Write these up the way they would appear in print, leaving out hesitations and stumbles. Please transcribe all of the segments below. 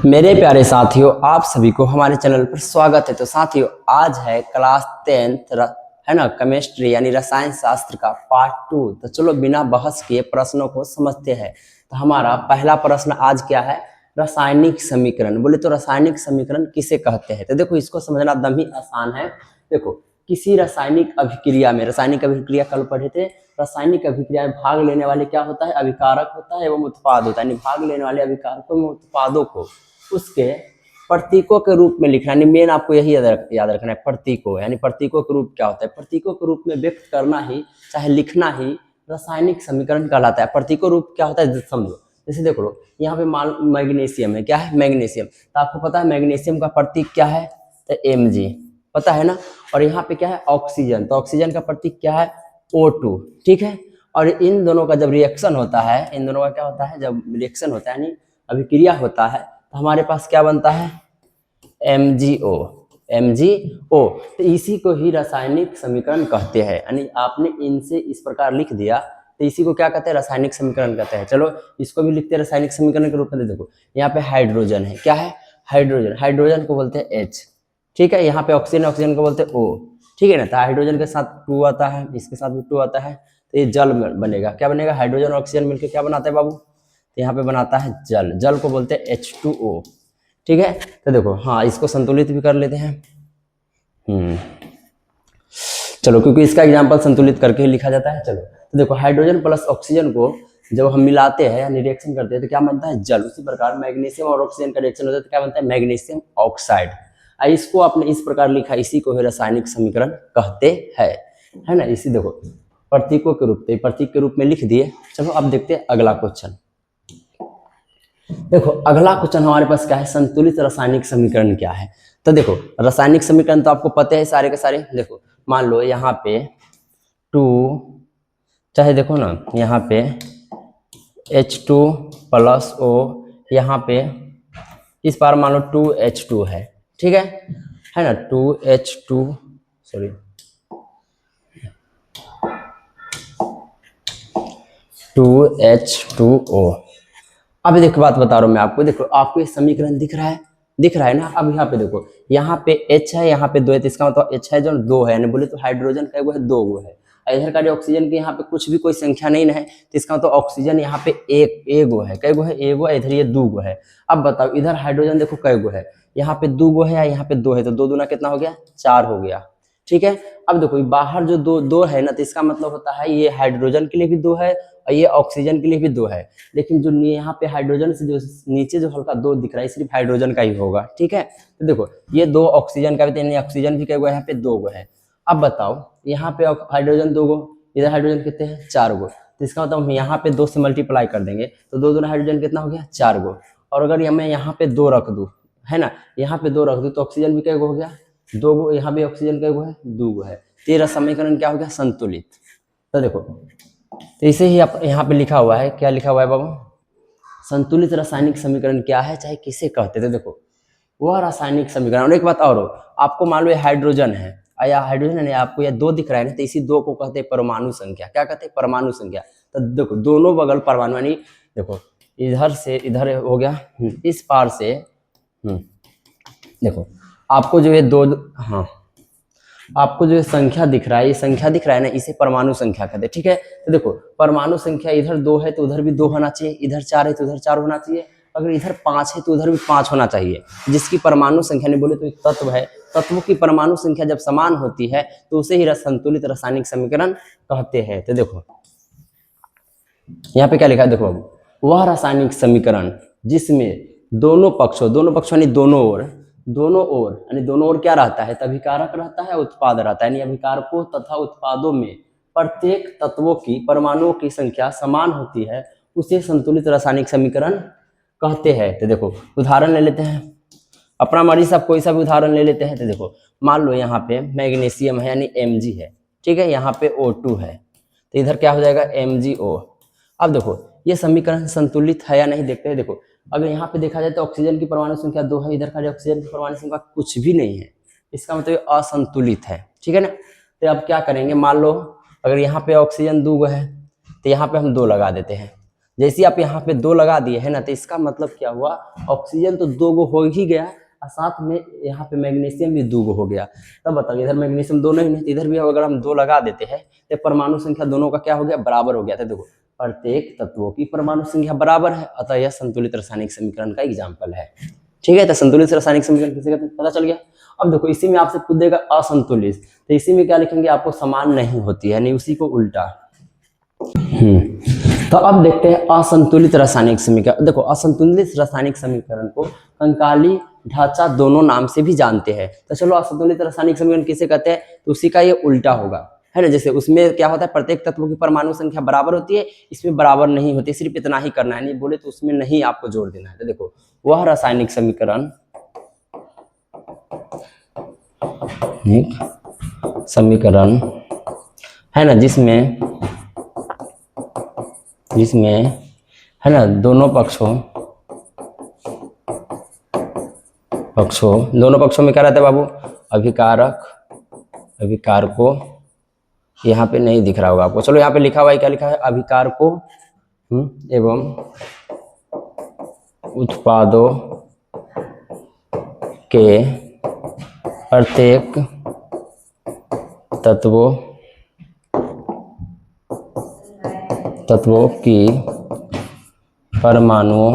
मेरे प्यारे साथियों, आप सभी को हमारे चैनल पर स्वागत है। तो साथियों, आज है क्लास 10th है ना, केमिस्ट्री यानी रसायन शास्त्र का पार्ट 2। तो चलो बिना बहस किए प्रश्नों को समझते हैं। तो हमारा पहला प्रश्न आज क्या है? रासायनिक समीकरण। बोले तो रासायनिक समीकरण किसे कहते हैं? तो देखो, इसको समझना दम ही आसान है। देखो, किसी रासायनिक अभिक्रिया में, रासायनिक अभिक्रिया कल पढ़े थे, रासायनिक अभिक्रिया में भाग लेने वाले क्या होता है? अभिकारक होता है एवं उत्पाद होता है। यानी भाग लेने वाले अभिकारकों में उत्पादों को उसके प्रतीकों के रूप में लिखना। यानी मेन आपको यही याद रखना है, प्रतीकों। यानी प्रतीकों के रूप क्या होता है? प्रतीकों के रूप में व्यक्त करना ही, चाहे लिखना ही रासायनिक समीकरण कहलाता है। प्रतीकों रूप क्या होता है समझो। जैसे देखो लो, यहाँ पे मान मैग्नीशियम है। क्या है? मैग्नीशियम। तो आपको पता है मैग्नीशियम का प्रतीक क्या है? तो Mg, पता है ना। और यहाँ पे क्या है? ऑक्सीजन। तो ऑक्सीजन का प्रतीक क्या है? O2। ठीक है। और इन दोनों का जब रिएक्शन होता है, इन दोनों का क्या होता है? जब रिएक्शन होता है यानी अभिक्रिया होता है, तो हमारे पास क्या बनता है? MgO। MgO। तो इसी को ही रासायनिक समीकरण कहते हैं। यानी आपने इनसे इस प्रकार लिख दिया तो इसी को क्या कहते हैं? रासायनिक समीकरण कहते हैं। चलो इसको भी लिखते हैं रासायनिक समीकरण के रूप में। देखो, यहाँ पे हाइड्रोजन है। क्या है? हाइड्रोजन। हाइड्रोजन को बोलते हैं H। ठीक है। यहाँ पे ऑक्सीजन, ऑक्सीजन को बोलते हैं O। ठीक है ना। तो हाइड्रोजन के साथ 2 आता है, इसके साथ भी 2 आता है, तो ये जल बनेगा। क्या बनेगा? हाइड्रोजन और ऑक्सीजन मिलकर क्या बनाता है बाबू? तो यहाँ पे बनाता है जल। जल को बोलते हैं H2O। ठीक है। तो देखो, हाँ, इसको संतुलित भी कर लेते हैं। चलो, क्योंकि इसका एग्जाम्पल संतुलित करके ही लिखा जाता है। चलो, तो देखो, हाइड्रोजन प्लस ऑक्सीजन को जब हम मिलाते हैं यानी रिएक्शन करते हैं तो क्या बनता है? जल। उसी प्रकार मैग्नीशियम और ऑक्सीजन का रिएक्शन होता है तो क्या बनता है? Magnesium oxide. इसको आपने इस प्रकार लिखा, इसी को ही रासायनिक समीकरण कहते हैं, है ना। इसी देखो, प्रतीकों के रूप में, प्रतीक के रूप में लिख दिए। चलो अब देखते हैं अगला क्वेश्चन। देखो, अगला क्वेश्चन हमारे पास क्या है? संतुलित रासायनिक समीकरण क्या है? तो देखो, रासायनिक समीकरण तो आपको पता है सारे के सारे। देखो, मान लो यहाँ पे 2, चाहे देखो ना, यहाँ पे H2 प्लस O, यहाँ पे इस बार मान लो 2H2 है। ठीक है ना। 2H2, sorry, 2H2O। अब देखो, बात बता रहा हूँ मैं आपको। देखो, आपको ये समीकरण दिख रहा है? दिख रहा है ना। अब यहाँ पे देखो, यहाँ पे H है, यहाँ पे 2 है, तो इसका मतलब H है जो 2 है। यानी बोले तो हाइड्रोजन का वो है 2 गो है। इधर का जो ऑक्सीजन के यहाँ पे कुछ भी कोई संख्या नहीं है, तो इसका मतलब ऑक्सीजन यहाँ पे एक गो है। कई गो है? एक गो है। इधर ये 2 गो है। अब बताओ, इधर हाइड्रोजन देखो कई गो है? यहाँ पे 2 गो है, यहाँ पे 2 है, तो 2 दूना कितना हो गया? 4 हो गया। ठीक है। अब देखो, बाहर जो दो है ना, तो इसका मतलब होता है ये हाइड्रोजन के लिए भी 2 है और ये ऑक्सीजन के लिए भी 2 है। लेकिन जो यहाँ पे हाइड्रोजन से जो नीचे जो हल्का 2 दिख रहा है, सिर्फ हाइड्रोजन का ही होगा। ठीक है। तो देखो, ये 2 ऑक्सीजन का भी, यानी ऑक्सीजन भी क्या हुआ? यहाँ पे 2 गो है। अब बताओ, यहाँ पे हाइड्रोजन 2 गो, इधर हाइड्रोजन कितने हैं? 4 गो। तो इसका मतलब हम यहाँ पे 2 से मल्टीप्लाई कर देंगे तो 2 दूना हाइड्रोजन कितना हो गया? 4 गो। और अगर मैं यहाँ पे 2 रख दूँ, है ना, यहाँ पे 2 रख दूँ तो ऑक्सीजन भी क्या गो हो गया? 2 गो। यहाँ भी ऑक्सीजन का गो है? 2 गो है। तेरा समीकरण क्या हो गया? संतुलित। तो देखो, तो इसे ही यहाँ पे लिखा हुआ है। क्या लिखा हुआ है बाबू? संतुलित रासायनिक समीकरण क्या है, चाहे किसे कहते थे? देखो, वह रासायनिक समीकरण। और एक बात और हो, आपको मान लो ये हाइड्रोजन है, या हाइड्रोजन है, आपको ये 2 दिख रहा है ना, तो इसी 2 को कहते हैं परमाणु संख्या। क्या कहते हैं? परमाणु संख्या। तो देखो, दोनों बगल परमाणु, यानी देखो, इधर से इधर हो गया, इस पार से, देखो, आपको जो ये 2, हाँ, आपको जो संख्या दिख रहा है, ये संख्या दिख रहा है ना, इसे परमाणु संख्या कहते हैं। ठीक है। तो देखो, परमाणु संख्या इधर 2 है तो उधर भी 2 होना चाहिए, इधर 4 है तो उधर 4 होना चाहिए, अगर इधर 5 है तो उधर भी 5 होना चाहिए। जिसकी परमाणु संख्या नहीं, बोले तो एक तत्व है, तत्वों की परमाणु संख्या जब समान होती है तो उसे ही संतुलित रासायनिक समीकरण कहते हैं। तो देखो, यहाँ पे क्या लिखा है? देखो, वह रासायनिक समीकरण जिसमें दोनों पक्षों यानी दोनों ओर क्या रहता है? अभिकारक रहता है, उत्पाद रहता है। यानी अभिकारकों तथा उत्पादों में प्रत्येक तत्वों की परमाणुओं की संख्या समान होती है, उसे संतुलित रासायनिक समीकरण कहते हैं। तो देखो, उदाहरण ले लेते हैं, अपना मर्जी से आप कोई सा भी उदाहरण ले लेते हैं। तो देखो, मान लो यहाँ पे मैग्नीशियम है यानी Mg है। ठीक है। यहाँ पे O2 है, तो इधर क्या हो जाएगा? MgO। अब देखो, ये समीकरण संतुलित है या नहीं देखते हैं। देखो, अगर यहाँ पे देखा जाए तो ऑक्सीजन की परमाणु संख्या 2 है, इधर का ऑक्सीजन की परमाणु संख्या कुछ भी नहीं है, इसका मतलब असंतुलित है। ठीक है ना। तो अब क्या करेंगे? मान लो अगर यहाँ पे ऑक्सीजन 2 है तो यहाँ पे हम 2 लगा देते हैं, जैसे आप यहाँ पे 2 लगा दिए है ना, तो इसका मतलब क्या हुआ, ऑक्सीजन तो 2 गो हो ही गया और साथ में यहाँ पे मैग्नीशियम भी 2 गो हो गया। तब बताओ इधर मैग्नीशियम दोनों ही नहीं, इधर भी अगर हम 2 लगा देते हैं तो परमाणु संख्या दोनों का क्या हो गया, बराबर हो गया था। देखो प्रत्येक तत्वों की परमाणु संख्या बराबर है, अतः यह संतुलित रासायनिक समीकरण का एग्जाम्पल है। ठीक है, तो संतुलित रासायनिक समीकरण किसे कहते हैं पता चल गया। अब देखो इसी में आपसे पूछ देगा असंतुलित, तो इसी में क्या लिखेंगे, आपको समान नहीं होती है, नहीं उसी को उल्टा। तो अब देखते हैं असंतुलित रासायनिक समीकरण। देखो असंतुलित रासायनिक समीकरण को कंकाली ढांचा दोनों नाम से भी जानते हैं। तो चलो असंतुलित रासायनिक समीकरण किसे कहते हैं, तो उसी का ये उल्टा होगा, है ना। जैसे उसमें क्या होता है, प्रत्येक तत्व की परमाणु संख्या बराबर होती है, इसमें बराबर नहीं होती, सिर्फ इतना ही करना है, नहीं बोले तो उसमें नहीं आपको जोड़ देना है। तो देखो वह रासायनिक समीकरण है ना जिसमें है ना दोनों पक्षों में क्या रहता है बाबू, अभिकार को यहाँ पे नहीं दिख रहा होगा आपको, चलो यहाँ पे लिखा हुआ है, क्या लिखा है, अभिकार को एवं उत्पादों के प्रत्येक तत्वों की परमाणुओं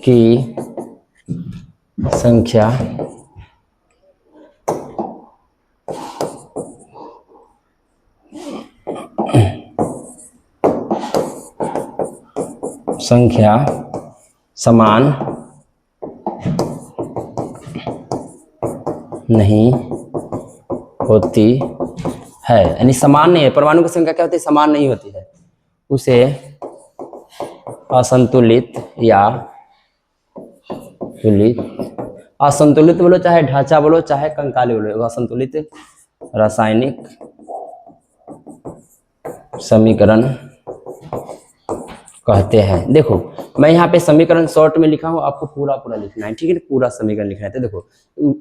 की संख्या समान नहीं होती है, यानी समान नहीं है, परमाणु की संख्या क्या होती है, समान नहीं होती है, उसे असंतुलित या असंतुलित बोलो, चाहे ढांचा बोलो, चाहे कंकाली बोलो, असंतुलित रासायनिक समीकरण कहते हैं। देखो मैं यहाँ पे समीकरण शॉर्ट में लिखा हूँ, आपको पूरा लिखना है, ठीक है, पूरा समीकरण लिखना है। तो देखो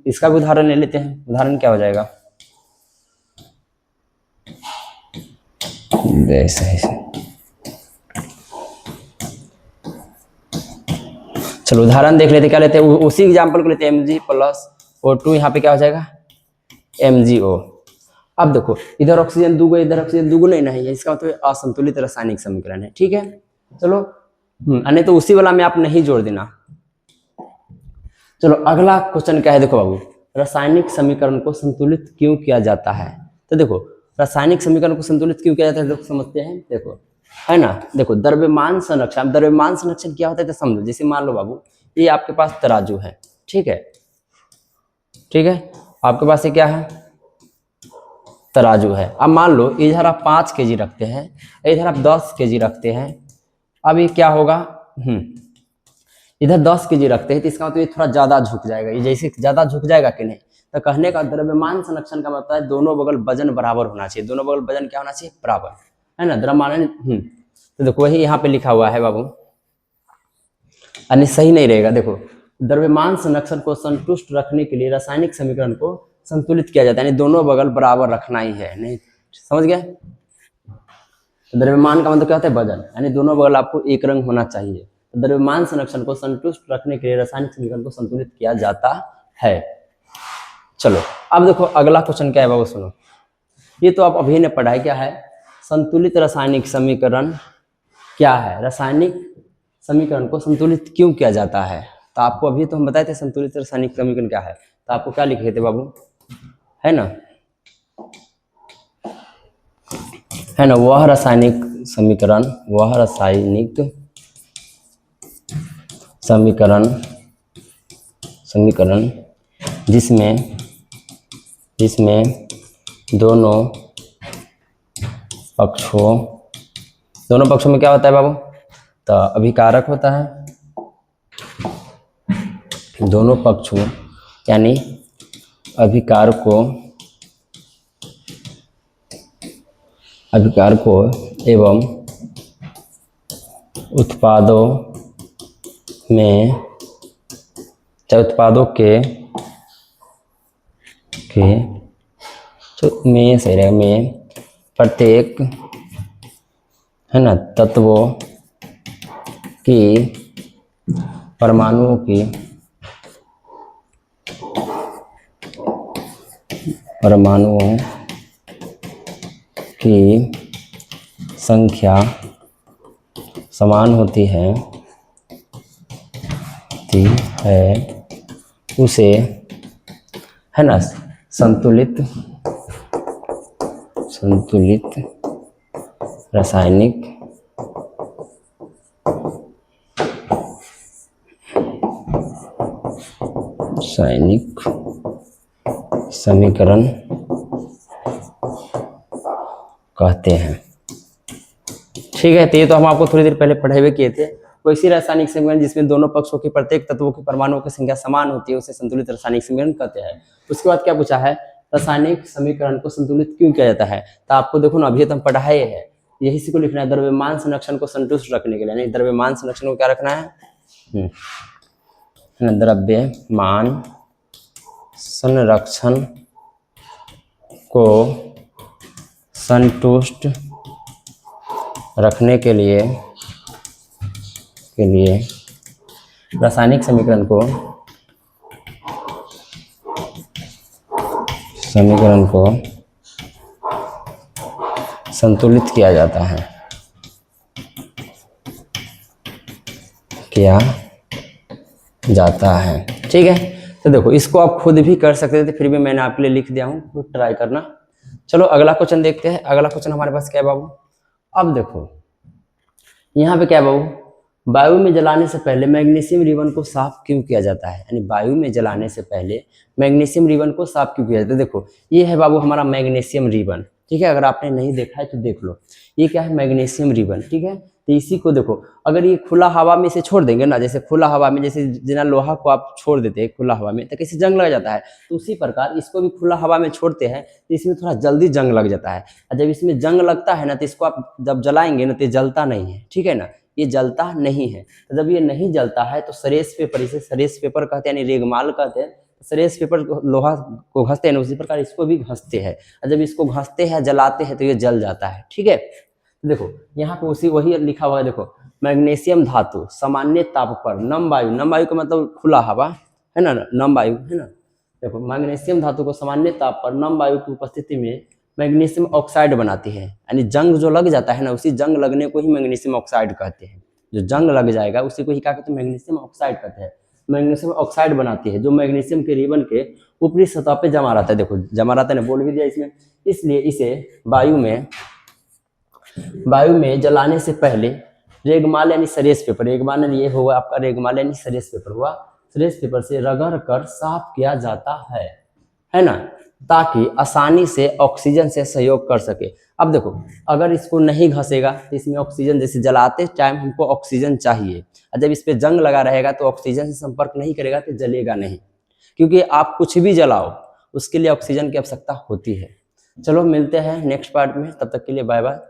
इसका भी उदाहरण ले लेते हैं, उदाहरण क्या हो जाएगा, ऐसे चलो उदाहरण देख लेते, क्या लेते हैं, उसी एग्जाम्पल को लेते हैं, Mg+O2, यहाँ पे क्या हो जाएगा MgO। अब देखो इधर ऑक्सीजन 2 गो, इधर ऑक्सीजन 2 गो नहीं है, इसका मतलब असंतुलित रासायनिक समीकरण है। ठीक है, चलो नहीं तो उसी वाला में आप नहीं जोड़ देना। चलो अगला क्वेश्चन क्या है, देखो बाबू, रासायनिक समीकरण को संतुलित क्यों किया जाता है। तो देखो रासायनिक समीकरण को संतुलित क्यों किया जाता है, लोग समझते हैं, देखो है ना। देखो द्रव्यमान संरक्षण क्या होता है, तो समझो, जैसे मान लो बाबू ये आपके पास तराजू है, ठीक है, आपके पास ये क्या है, तराजू है। अब मान लो इधर आप 5 केजी रखते हैं, इधर आप 10 केजी रखते हैं। अब ये क्या होगा, इधर 10 केजी रखते हैं तो इसका मतलब ये थोड़ा ज्यादा झुक जाएगा, ये जैसे ज्यादा झुक जाएगा कि नहीं। तो कहने का द्रव्यमान संरक्षण का मतलब है दोनों बगल वजन बराबर होना चाहिए, दोनों बगल वजन क्या होना चाहिए, बराबर, है ना, द्रव्यमान। तो देखो वही यहाँ पे लिखा हुआ है बाबू, यानी सही नहीं रहेगा। देखो द्रव्यमान संरक्षण को संतुष्ट रखने के लिए रासायनिक समीकरण को संतुलित किया जाता है, यानी दोनों बगल बराबर रखना ही है, नहीं समझ गया। तो द्रव्यमान का मतलब क्या होता है, वजन, यानी दोनों बगल आपको एक रंग होना चाहिए। तो द्रव्यमान संरक्षण को संतुष्ट रखने के लिए रासायनिक समीकरण को संतुलित किया जाता है। चलो अब देखो अगला क्वेश्चन क्या है बाबू, सुनो, ये तो आप अभी ने पढ़ा है, क्या है, संतुलित रासायनिक समीकरण क्या है, रासायनिक समीकरण को संतुलित क्यों किया जाता है। तो आपको अभी तो हम बताए थे संतुलित रासायनिक समीकरण क्या है, तो आपको क्या लिखे थे बाबू, है ना, वह रासायनिक समीकरण जिसमें दोनों पक्षों में क्या होता है बाबू, तो अभिकारक होता है, दोनों पक्षों यानी अभिकार को एवं उत्पादों के में प्रत्येक है ना, तत्वों की, परमाणुओं की, परमाणुओं की संख्या समान होती है उसे, है ना, संतुलित रासायनिक समीकरण कहते हैं। ठीक है, तो ये तो हम आपको थोड़ी देर पहले पढ़े हुए किए थे। वैसी रासायनिक समीकरण जिसमें दोनों पक्षों की प्रत्येक तत्वों की परमाणुओं की संख्या समान होती है उसे संतुलित रासायनिक समीकरण कहते हैं। उसके बाद क्या पूछा है, रासायनिक समीकरण को संतुलित क्यों किया जाता है। तो आपको देखो ना, अभी तो हम पढ़ाए है, यही सी को लिखना है, द्रव्यमान संरक्षण को संतुष्ट रखने के लिए। नहीं, द्रव्यमान संरक्षण को क्या रखना है, द्रव्यमान संरक्षण को संतुष्ट रखने के लिए रासायनिक समीकरण को संतुलित किया जाता है, ठीक है। तो देखो, इसको आप खुद भी कर सकते थे, फिर भी मैंने आपके लिए लिख दिया हूँ, तो ट्राई करना। चलो अगला क्वेश्चन देखते हैं। अगला क्वेश्चन हमारे पास क्या है बाबू, अब देखो यहाँ पे क्या है बाबू, वायु में जलाने से पहले मैग्नीशियम रिबन को साफ क्यों किया जाता है। यानी वायु में जलाने से पहले मैग्नीशियम रिबन को साफ क्यों किया जाता है। देखो ये है बाबू हमारा मैग्नीशियम रिबन, ठीक है। अगर आपने नहीं देखा है तो देख लो, ये क्या है, मैग्नीशियम रिबन, ठीक है। तो इसी को देखो, अगर ये खुला हवा में इसे छोड़ देंगे ना, जैसे खुला हवा में, जैसे जिना लोहा को आप छोड़ देते हैं खुला हवा में तो कैसे जंग लग जाता है, तो उसी प्रकार इसको भी खुला हवा में छोड़ते हैं तो इसमें थोड़ा जल्दी जंग लग जाता है। और जब इसमें जंग लगता है ना, तो इसको आप जब जलाएंगे ना तो ये जलता नहीं है, ठीक है ना, ये जलता नहीं है। तो जब ये नहीं जलता है तो सरेस पेपर, इसे सरेस पेपर कहते हैं, यानी रेगमाल कहते हैं। सरेस पेपर लोहा को घसते हैं ना, उसी प्रकार इसको भी घसते हैं, और जब इसको घसते हैं जलाते हैं तो ये जल जाता है, ठीक है। तो देखो यहाँ पे उसी वही लिखा हुआ है, देखो मैग्नीशियम धातु सामान्य ताप पर नम वायु, नम वायु का मतलब खुला हवा है ना, नम वायु है ना। देखो मैग्नीशियम धातु को सामान्य ताप पर नम वायु की उपस्थिति में मैग्नीशियम ऑक्साइड बनाती है। यानी जंग जो लग जाता है ना, उसी जंग लगने को ही मैग्नीशियम ऑक्साइड कहते हैं। जो जंग लग जाएगा उसी को ही क्या कहते हैं, मैग्नीशियम ऑक्साइड कहते हैं। मैग्नीशियम ऑक्साइड बनाती है जो मैग्नीशियम के रिबन के ऊपरी सतह पे जमा रहता है। देखो जमा रहता है ना, बोल भी दिया इसमें। इसलिए इसे वायु में जलाने से पहले रेगमाल यानी सरेस पेपर, रेगमाल यानी ये हुआ आपका रेगमाल यानी सरेस पेपर हुआ, सरेस पेपर से रगड़ कर साफ किया जाता है ना, ताकि आसानी से ऑक्सीजन से सहयोग कर सके। अब देखो अगर इसको नहीं घसेगा तो इसमें ऑक्सीजन, जैसे जलाते टाइम हमको ऑक्सीजन चाहिए, और जब इस पे जंग लगा रहेगा तो ऑक्सीजन से संपर्क नहीं करेगा तो जलेगा नहीं, क्योंकि आप कुछ भी जलाओ उसके लिए ऑक्सीजन की आवश्यकता होती है। चलो मिलते हैं नेक्स्ट पार्ट में, तब तक के लिए बाय बाय।